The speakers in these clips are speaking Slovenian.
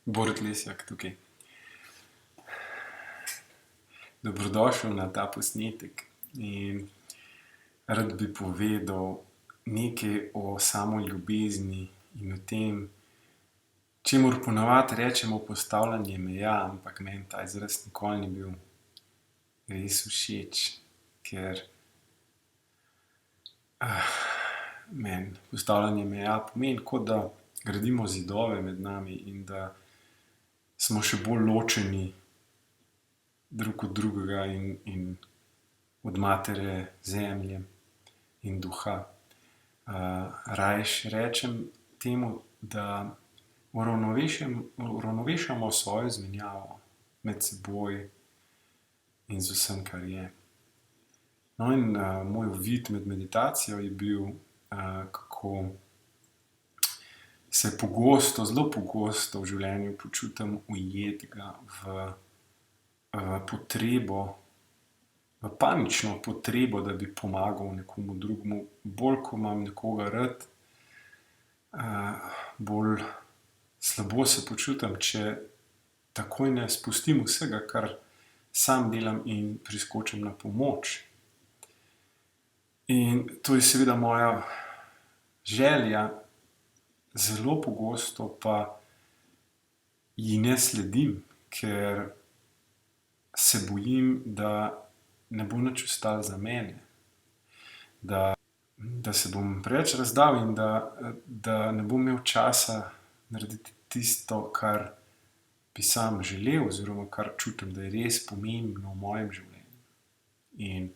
Borut Lesjak tukaj. Dobrodošel na ta posnetek in rad bi povedal nekaj o samoljubezni in o tem, čemur ponavadi rečemo postavljanje meja, ampak meni ta izraz nikoli ni bil res všeč, ker meni postavljanje meja pomeni, kot da gradimo zidove med nami in da smo še bolj ločeni drug od drugega in od matere zemlje in duha. Rajši rečem temu, da uravnovešamo svojo izmenjavo med seboj in z vsem, kar je. No, in moj uvid med meditacijo je bil, kako se pogosto, zelo pogosto v življenju počutim ujetega v potrebo, v panično potrebo, da bi pomagal nekomu drugemu. Bolj, ko imam nekoga rad, bolj slabo se počutim, če takoj ne spustim vsega, kar sam delam in priskočim na pomoč. In to je seveda moja želja, zelo pogosto pa ji ne sledim, ker se bojim, da ne bo nič ostalo za mene. Da se bom preveč razdal in da ne bom imel časa narediti tisto, kar bi sam želel oziroma kar čutim, da je res pomembno v mojem življenju. In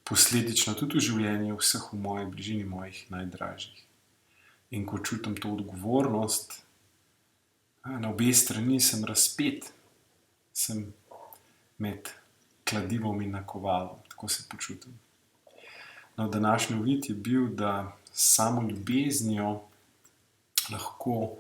posledično tudi v življenju vseh v moji bližini, mojih najdražjih. In ko čutim to odgovornost, na obe strani sem razpet, sem med kladivom in nakovalom, tako se počutim. No, današnji uvid je bil, da s samoljubeznijo lahko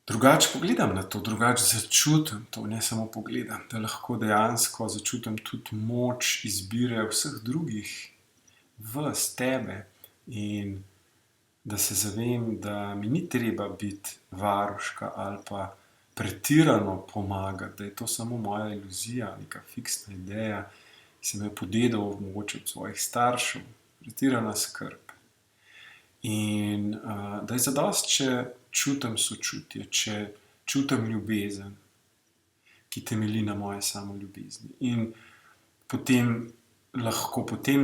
drugače pogledam na to, drugače začutim to, ne samo pogledam, da lahko dejansko začutim tudi moč izbire vseh drugih vas, tebe, in da se zavem, da mi ni treba biti varuška ali pa pretirano pomagati, da je to samo moja iluzija, neka fiksna ideja, ki sem jo podedal mogoče od svojih staršev, pretirana skrb. In da je zadosti, če čutim sočutje, če čutim ljubezen, ki temelji na moji samoljubezni. In potem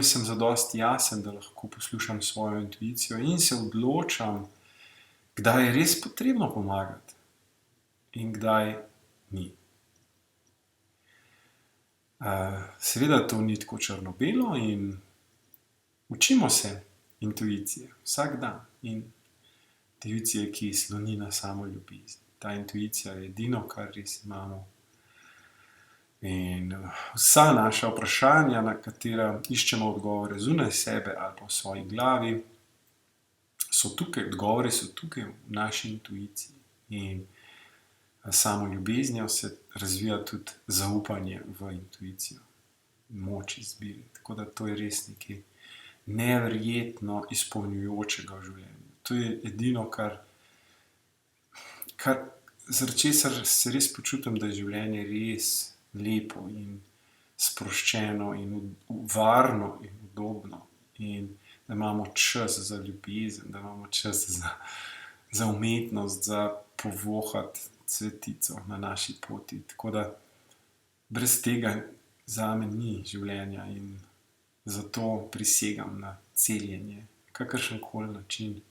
sem zadosti jasen, da lahko poslušam svojo intuicijo in se odločam, kdaj je res potrebno pomagati in kdaj ni. Seveda to ni tako črno-belo in učimo se intuicije vsak dan. In intuicije, ki sloni na samoljubezni. Ta intuicija je edino, kar res imamo. In vsa naša vprašanja, na katera iščemo odgovore zunaj sebe ali pa v svoji glavi, so tukaj, odgovori so tukaj v naši intuiciji. In samoljubeznijo se razvija tudi zaupanje v intuicijo, moč izbire. Tako da to je res nekaj neverjetno izpolnjujočega v življenju. To je edino, zaradi česar se res počutim, da je življenje res lepo in sproščeno in varno in udobno. In da imamo čas za ljubezen, da imamo čas za umetnost, za povohati cvetico na naši poti. Tako da brez tega zame ni življenja in zato prisegam na celjenje, kakršenkoli način.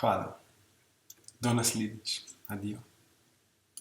Hvala. Do naslednjič. Adijo.